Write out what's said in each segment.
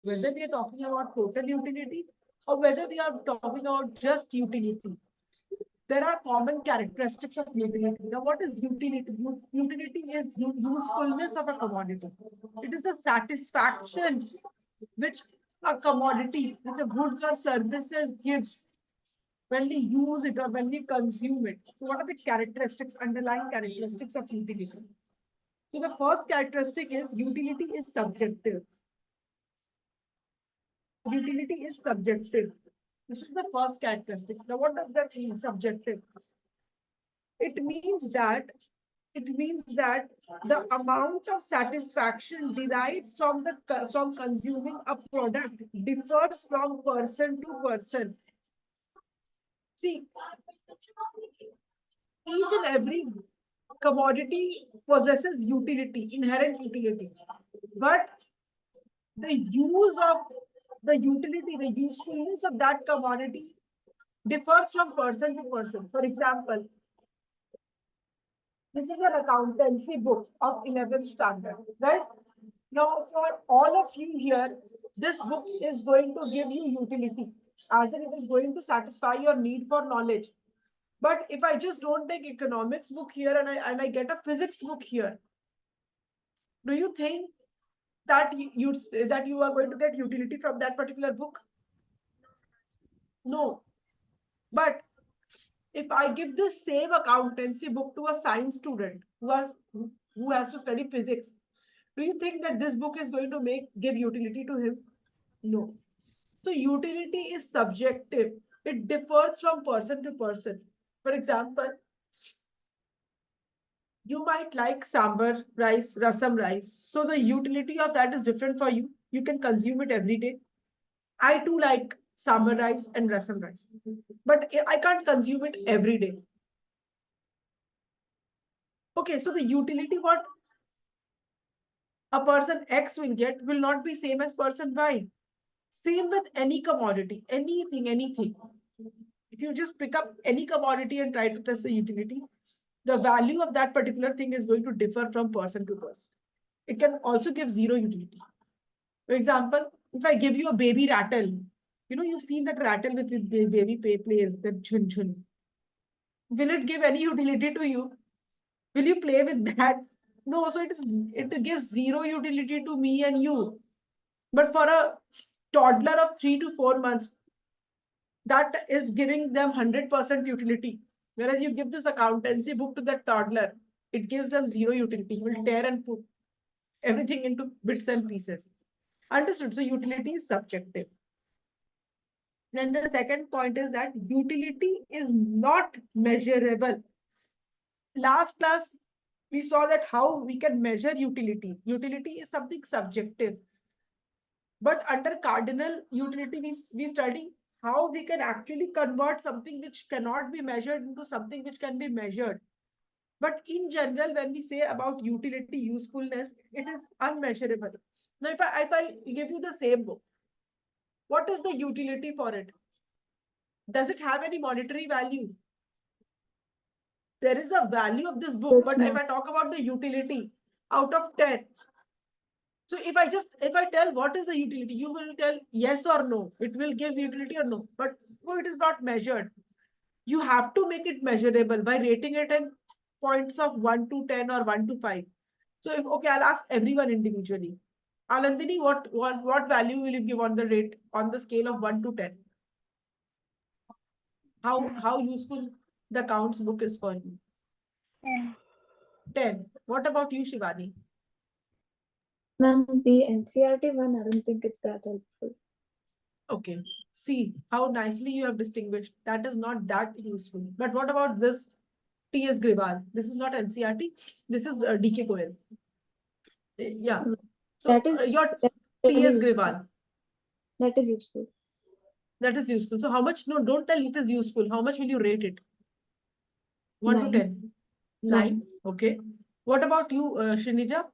whether we are talking about total utility or whether we are talking about just utility, there are common characteristics of utility. Now, what is utility? Utility is usefulness of a commodity. It is the satisfaction which a commodity, which a goods or services gives when we use it or when we consume it. So, what are the characteristics, underlying characteristics of utility? So, the first characteristic is utility is subjective. Utility is subjective. This is the first characteristic. Now, what does that mean, subjective? It means that the amount of satisfaction derived from consuming a product differs from person to person. See, each and every commodity possesses utility, inherent utility, but the use of the utility, the usefulness of that commodity differs from person to person. For example, this is an accountancy book of 11th standard, right? Now, for all of you here, this book is going to give you utility, as in it is going to satisfy your need for knowledge. But if I just don't take economics book here and I get a physics book here, do you think that you are going to get utility from that particular book? No. But if I give the same accountancy book to a science student who has to study physics, do you think that this book is going to give utility to him? No. So utility is subjective. It differs from person to person. For example, you might like sambar rice, rasam rice. So the utility of that is different for you. You can consume it every day. I too like sambar rice and rasam rice, but I can't consume it every day. Okay, so the utility what a person X will get will not be same as person Y. Same with any commodity, anything. If you just pick up any commodity and try to test the utility, the value of that particular thing is going to differ from person to person. It can also give zero utility. For example, if I give you a baby rattle, you've seen that rattle with baby plays, that chun chun. Will it give any utility to you? Will you play with that? No, so it gives zero utility to me and you. But for a toddler of 3 to 4 months, that is giving them 100% utility. Whereas you give this accountancy book to that toddler, it gives them zero utility. He will tear and put everything into bits and pieces. Understood? So utility is subjective. Then the second point is that utility is not measurable. Last class, we saw that how we can measure utility. Utility is something subjective. But under cardinal utility, we study how we can actually convert something which cannot be measured into something which can be measured. But in general, when we say about utility, usefulness, it is unmeasurable. Now, if I give you the same book, what is the utility for it? Does it have any monetary value? There is a value of this book, Yes, but if ma'am. I talk about the utility out of 10, so if I tell what is the utility, you will tell yes or no. It will give utility or no, but it is not measured. You have to make it measurable by rating it in points of 1 to 10 or 1 to 5. So if okay, I'll ask everyone individually. Anandini, what value will you give on the rate on the scale of 1 to 10? How useful the accounts book is for you? 10. 10. What about you, Shivani? Ma'am, the NCRT one, I don't think it's that helpful. Okay. See how nicely you have distinguished. That is not that useful. But what about this T.S. Grewal? This is not NCRT. This is D.K. Goel. Yeah. So That is your really T.S. useful. Grewal. That is useful. That is useful. So how much? No, don't tell it is useful. How much will you rate it? 1 to 9. 10. 9. 9. Okay. What about you, Srinija?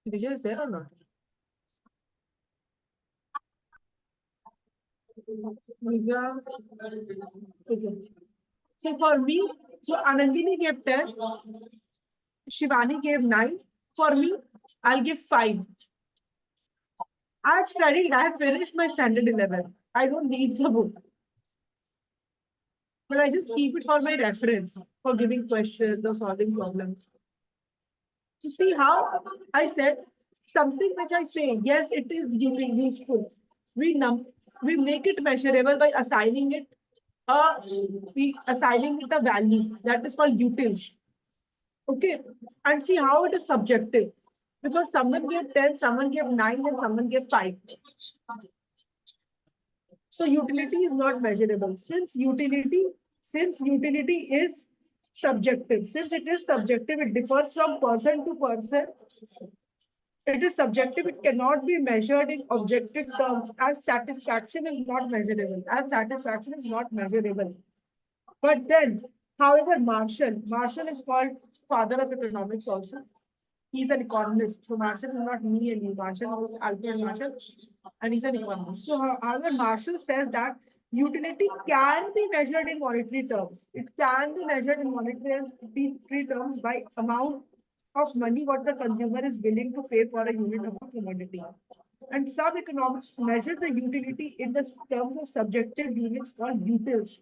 Srinija is there or not? Srinija. Okay. So for me, so Anandini gave 10. Shivani gave 9. For me, I'll give 5. I've studied, I've finished my standard 11. I don't need the book. But I just keep it for my reference, for giving questions or solving problems. To see how I said something which I say, yes, it is useful. We we make it measurable by assigning it a a value that is called utils. Okay, and see how it is subjective. Because someone gave 10, someone gave 9, and someone gave 5. So utility is not measurable. Since utility is subjective, since it is subjective, it differs from person to person. It is subjective, it cannot be measured in objective terms, as satisfaction is not measurable. As satisfaction is not measurable. But then, however, Marshall is called father of economics also. He's an economist. So Marshall is not me and you. Marshall is Alfred Marshall, and he's an economist. So however, Marshall says that utility can be measured in monetary terms. It can be measured in monetary terms by amount of money what the consumer is willing to pay for a unit of a commodity. And some economists measure the utility in the terms of subjective units called utils.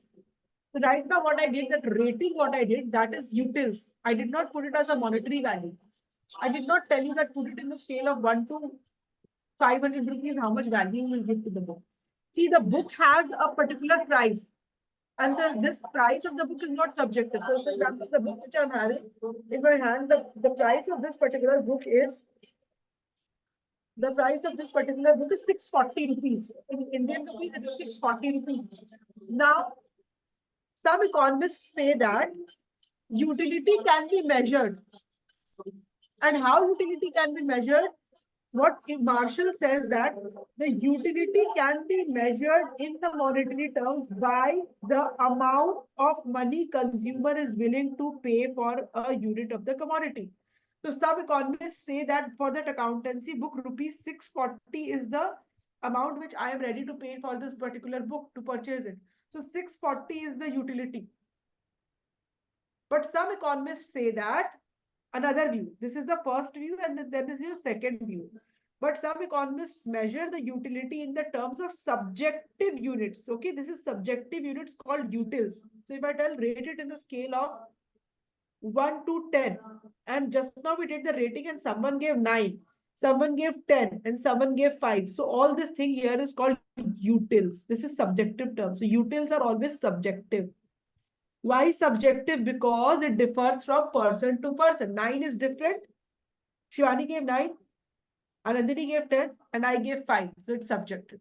So right now, what I did, that rating, what I did, that is utils. I did not put it as a monetary value. I did not tell you that put it in the scale of 1 to 500 rupees, how much value you will give to the book. See, the book has a particular price, and this price of the book is not subjective. So, for example, the book which I'm having in my hand, the price of this particular book is the price of this particular book is 640 rupees. In Indian rupees, it is 640 rupees. Now, some economists say that utility can be measured. And how utility can be measured? What Marshall says that the utility can be measured in the monetary terms by the amount of money consumer is willing to pay for a unit of the commodity. So some economists say that for that accountancy book, rupees 640 is the amount which I am ready to pay for this particular book to purchase it. So 640 is the utility. But some economists say that another view. This is the first view, and then this is your second view. But some economists measure the utility in the terms of subjective units. Okay, this is subjective units called utils. So if I tell rate it in the scale of 1 to 10, and just now we did the rating and someone gave 9, someone gave 10, and someone gave 5. So all this thing here is called utils. This is subjective term. So utils are always subjective. Why subjective? Because it differs from person to person. 9 is different. Shivani gave 9, Anandini gave 10, and I gave 5. So it's subjective.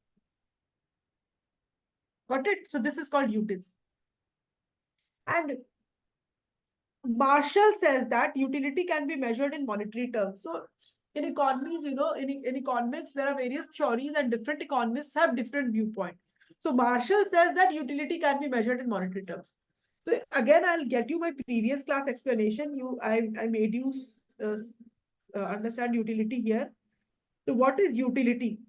Got it? So this is called utils. And Marshall says that utility can be measured in monetary terms. So in economies, in economics, there are various theories and different economists have different viewpoint. So Marshall says that utility can be measured in monetary terms. So again, I'll get you my previous class explanation. I made you understand utility here. So what is utility?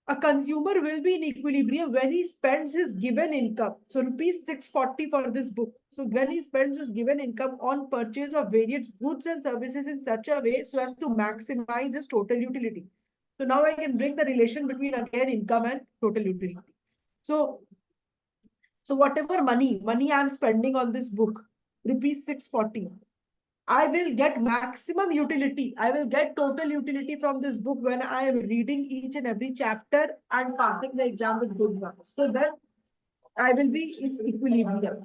A consumer will be in equilibrium when he spends his given income. So rupees 640 for this book. So when he spends his given income on purchase of various goods and services in such a way so as to maximize his total utility. So now I can bring the relation between again income and total utility. So whatever money I'm spending on this book, rupees 640, I will get maximum utility. I will get total utility from this book when I am reading each and every chapter and passing the exam with good marks. So then I will be in equilibrium.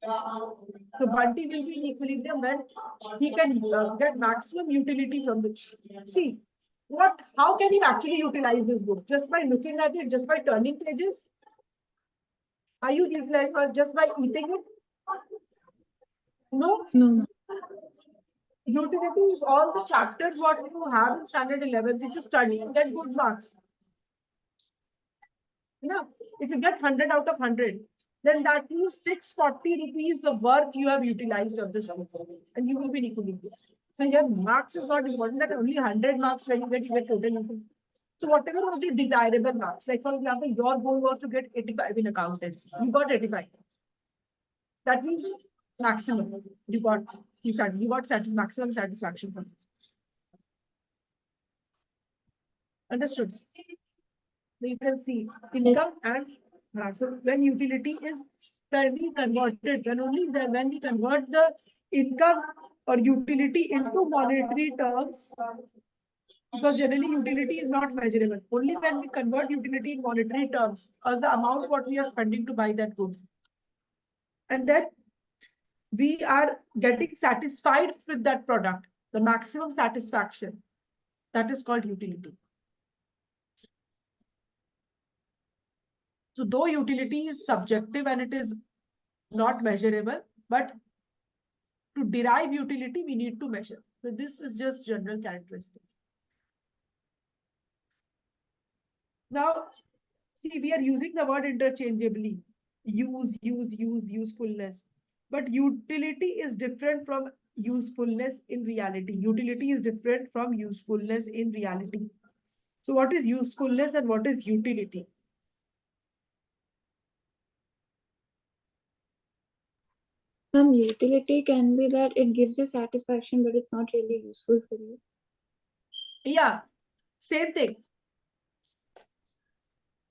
So Bunty will be in equilibrium when he can get maximum utility from the. See, how can he actually utilize this book? Just by looking at it, just by turning pages? Are you utilizing just by eating it? No. No. Utility is all the chapters what you have in standard 11. If you study and get good marks. If you get 100 out of 100, then that means 640 rupees of worth you have utilized of this book, and you will be in equilibrium. So here marks is not important, that only 100 marks when you get total. So whatever was your desirable marks, like for example, your goal was to get 85 in accountancy. You got 85. That means maximum. You got maximum satisfaction from this. Understood? So you can see income and so when utility is converted, when we convert the income or utility into monetary terms, because generally utility is not measurable. Only when we convert utility in monetary terms, as the amount what we are spending to buy that goods, and then we are getting satisfied with that product, the maximum satisfaction, that is called utility. So though utility is subjective and it is not measurable, but to derive utility, we need to measure. So this is just general characteristics. Now, see, we are using the word interchangeably. Usefulness. But utility is different from usefulness in reality. Utility is different from usefulness in reality. So what is usefulness and what is utility? Utility can be that it gives you satisfaction, but it's not really useful for you. Yeah, same thing.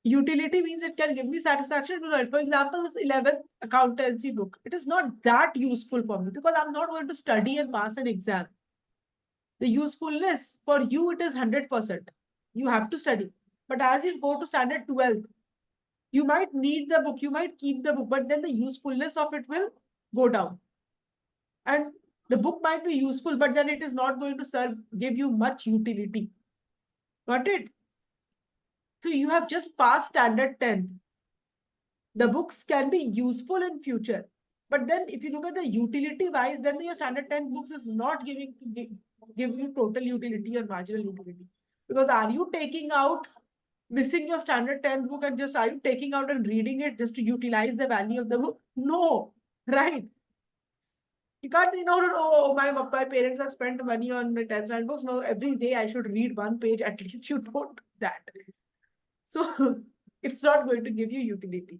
Utility means it can give me satisfaction. For example, this 11th accountancy book. It is not that useful for me because I'm not going to study and pass an exam. The usefulness for you, it is 100%. You have to study. But as you go to standard 12th, you might need the book, you might keep the book, but then the usefulness of it will go down. And the book might be useful, but then it is not going to give you much utility. Got it? So you have just passed standard 10th. The books can be useful in future. But then if you look at the utility wise, then your standard 10 books is not give you total utility or marginal utility. Because are you taking out, missing your standard 10th book and just are you taking out and reading it just to utilize the value of the book? No, right? You can't say, no, my parents have spent money on the 10th standard books. No, every day I should read one page. At least you don't do that. So it's not going to give you utility.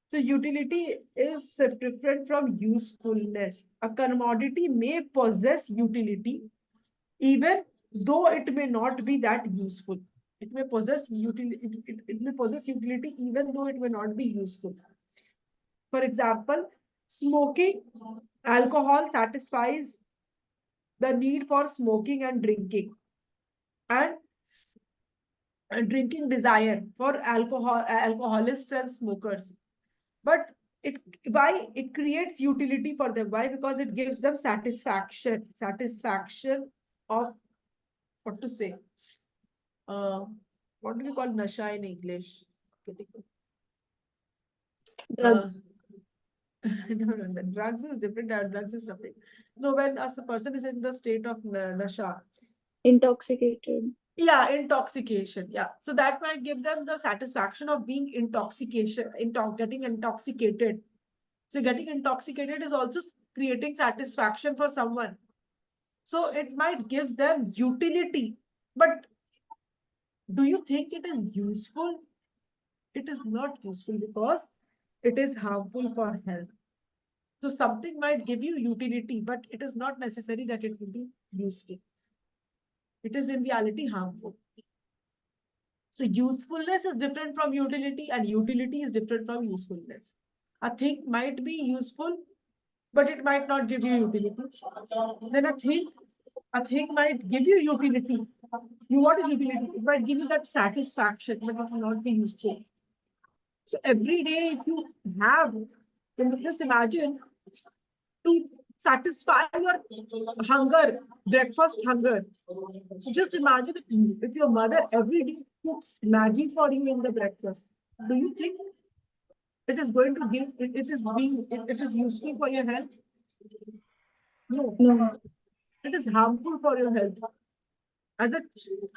So utility is different from usefulness. A commodity may possess utility even though it may not be that useful. It may possess utility. It may possess utility even though it may not be useful. For example, smoking alcohol satisfies the need for smoking and drinking, and drinking desire for alcoholists and smokers. But why it creates utility for them? Why? Because it gives them satisfaction of what to say. What do you call nasha in English? Drugs. No, drugs is different. Drugs is something. No, when a person is in the state of nasha. Intoxicated. Yeah, intoxication. Yeah. So that might give them the satisfaction of being getting intoxicated. So getting intoxicated is also creating satisfaction for someone. So it might give them utility. But do you think it is useful? It is not useful because it is harmful for health. So something might give you utility, but it is not necessary that it will be useful. It is in reality harmful. So usefulness is different from utility and utility is different from usefulness. A thing might be useful, but it might not give you utility. Then a thing might give you utility. What is utility? It might give you that satisfaction, but it will not be useful. So every day, if you have, just imagine to satisfy your hunger, breakfast hunger. So just imagine if your mother every day cooks Maggie for you in the breakfast. Do you think it is going to give it is useful for your health? No. No. It is harmful for your health. As a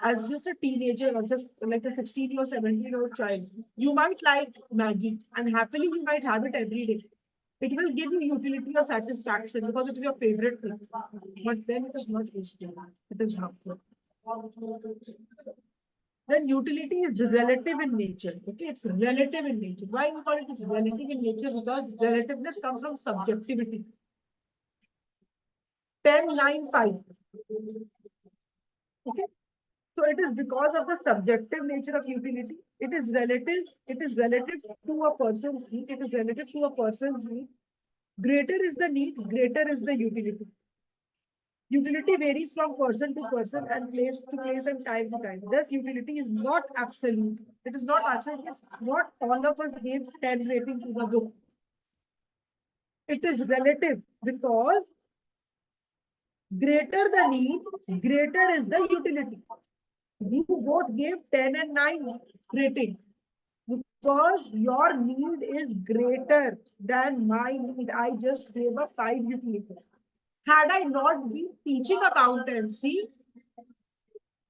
as just a teenager or just like a 16 or 17-year-old child, you might like Maggie and happily you might have it every day. It will give you utility or satisfaction because it is your favorite thing. But then it is not useful. It is harmful. Then utility is relative in nature. Okay, it's relative in nature. Why we call it is relative in nature? Because relativeness comes from subjectivity. 10, 9, 5. Okay. So it is because of the subjective nature of utility. It is relative. It is relative to a person's need. It is relative to a person's need. Greater is the need, greater is the utility. Utility varies from person to person and place to place and time to time. Thus, utility is not absolute. It is not absolute. It's not all of us gave 10 rating to the book. It is relative because greater the need, greater is the utility. You both gave 10 and 9 rating because your need is greater than my need. I just gave a 5 utility. Had I not been teaching accountancy,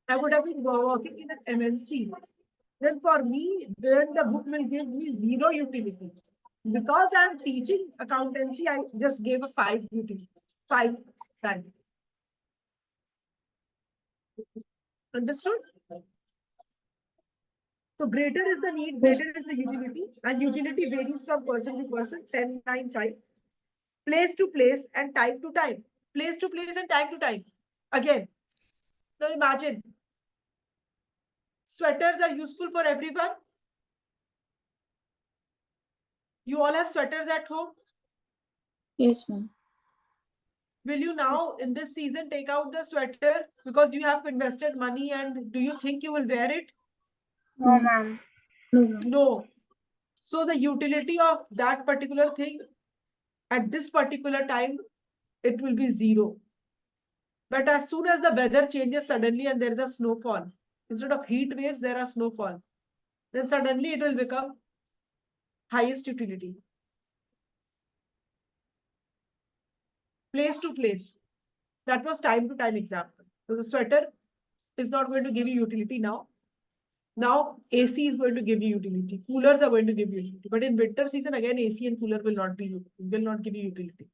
I would have been working in an MNC. Then for me, then the book will give me 0 utility. Because I'm teaching accountancy, I just gave a 5 utility. 5 time. Understood? So greater is the need, Yes. greater is the utility, and utility varies from person to person, 10, 9, 5. Place to place and time to time. Place to place and time to time. Again, now imagine sweaters are useful for everyone. You all have sweaters at home. Yes, ma'am. Will you now in this season take out the sweater because you have invested money and do you think you will wear it? No, ma'am. No, ma'am. No. So the utility of that particular thing at this particular time, it will be 0. But as soon as the weather changes suddenly and there is a snowfall, instead of heat waves, there are snowfall. Then suddenly it will become highest utility. Place to place. That was time to time example. So the sweater is not going to give you utility now. Now AC is going to give you utility. Coolers are going to give you utility. But in winter season, again, AC and cooler will not give you utility.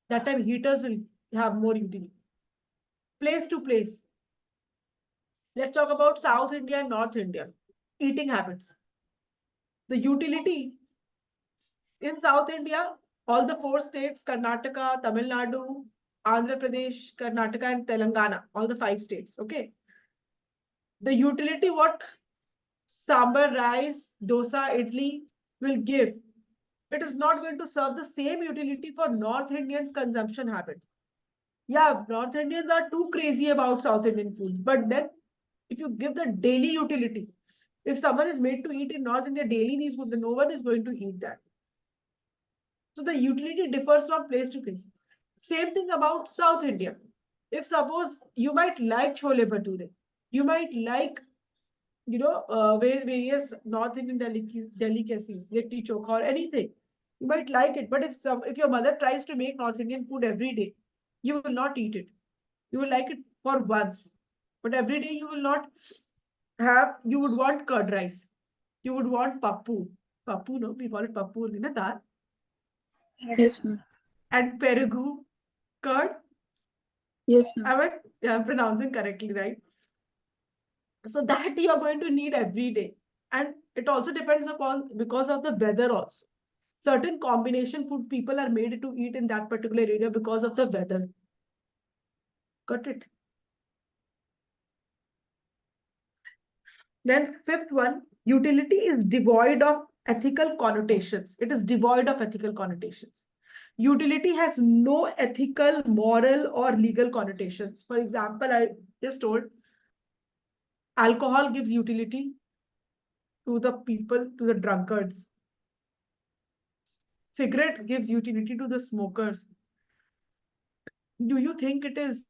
That time heaters will have more utility. Place to place. Let's talk about South India and North India. Eating habits. The utility in South India, all the 4 states, Karnataka, Tamil Nadu, Andhra Pradesh, Karnataka, and Telangana, all the 5 states. Okay. The utility what sambar, rice, dosa, idli will give, it is not going to serve the same utility for North Indians' consumption habits. Yeah, North Indians are too crazy about South Indian foods, but then if you give the daily utility, if someone is made to eat in North India daily these food, then no one is going to eat that. So the utility differs from place to place. Same thing about South India. If suppose you might like chole bhature, you might like various North Indian delicacies, litti chokha or anything. You might like it, but if your mother tries to make North Indian food every day, you will not eat it. You will like it for once, but every day you will not have. You would want curd rice. You would want pappu. Pappu, no, we call it pappu only, na dal. Yes, ma'am. And perugu, curd. Yes, ma'am. I'm pronouncing correctly, right? So that you are going to need every day. And it also depends upon because of the weather also. Certain combination food people are made to eat in that particular area because of the weather. Got it? Then fifth one, utility is devoid of ethical connotations. It is devoid of ethical connotations. Utility has no ethical, moral, or legal connotations. For example, I just told alcohol gives utility to the people, to the drunkards. Cigarette gives utility to the smokers. Do you think it is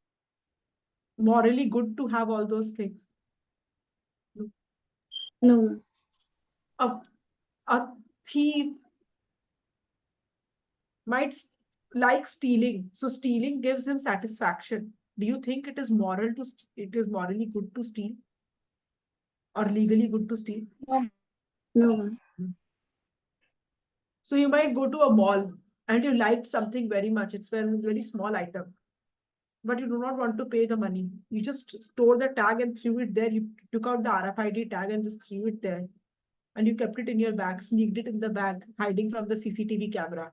morally good to have all those things? No, ma'am. A, a thief might like stealing, so stealing gives him satisfaction. Do you think it is it is morally good to steal or legally good to steal? No. No, ma'am. So you might go to a mall and you liked something very much. It's a very small item, but you do not want to pay the money. You just store the tag and threw it there. You took out the RFID tag and just threw it there. And you kept it in your bag, sneaked it in the bag, hiding from the CCTV camera.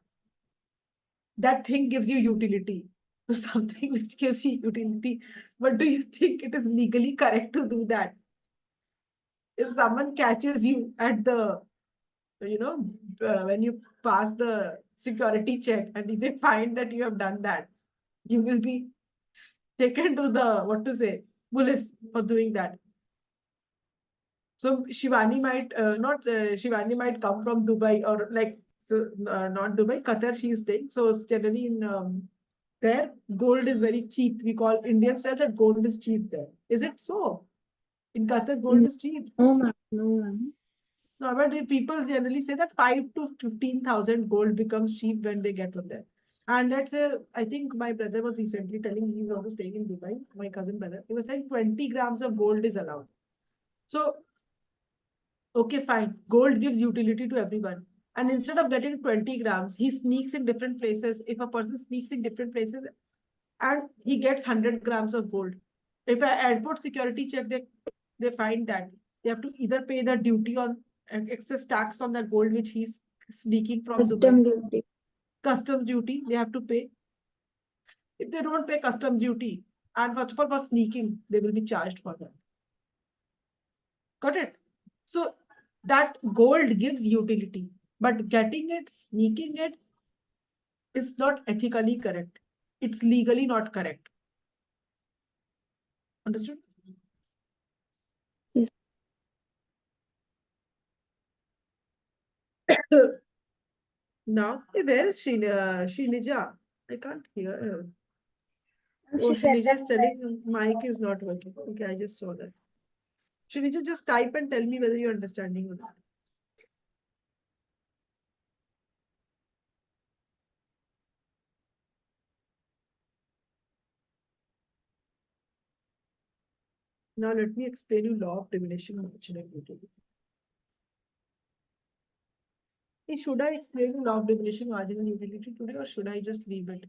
That thing gives you utility. to something which gives you utility, but do you think it is legally correct to do that? If someone catches you at the, when you pass the security check and if they find that you have done that, you will be taken to the, what to say, police for doing that. So Shivani might not Shivani might come from Dubai or like not Dubai, Qatar. She is staying. So generally in there, gold is very cheap. We call Indian style that gold is cheap there. Is it so? In Qatar, gold is cheap. No, ma'am. No, ma'am. No, but the people generally say that 5 to 15,000 gold becomes cheap when they get from there. And let's say, I think my brother was recently telling he's also staying in Dubai, my cousin brother. He was saying 20 grams of gold is allowed. So, okay, fine. Gold gives utility to everyone. And instead of getting 20 grams, he sneaks in different places. If a person sneaks in different places and he gets 100 grams of gold, if an airport security check, they find that they have to either pay the duty on excess tax on the gold which he's sneaking from Custom Dubai. duty. Customs duty, they have to pay. If they don't pay customs duty, and first of all, for sneaking, they will be charged for that. Got it? So that gold gives utility, but getting it, sneaking it is not ethically correct. It's legally not correct. Understood? Yes. Now, where is Shinija? I can't hear her. Oh, She said Shinija that is telling mic is not working. Okay, I just saw that. Shinija, just type and tell me whether you're understanding or not. Now let me explain you law of diminishing marginal utility. Hey, should I explain you law of diminishing marginal utility today or should I just leave it?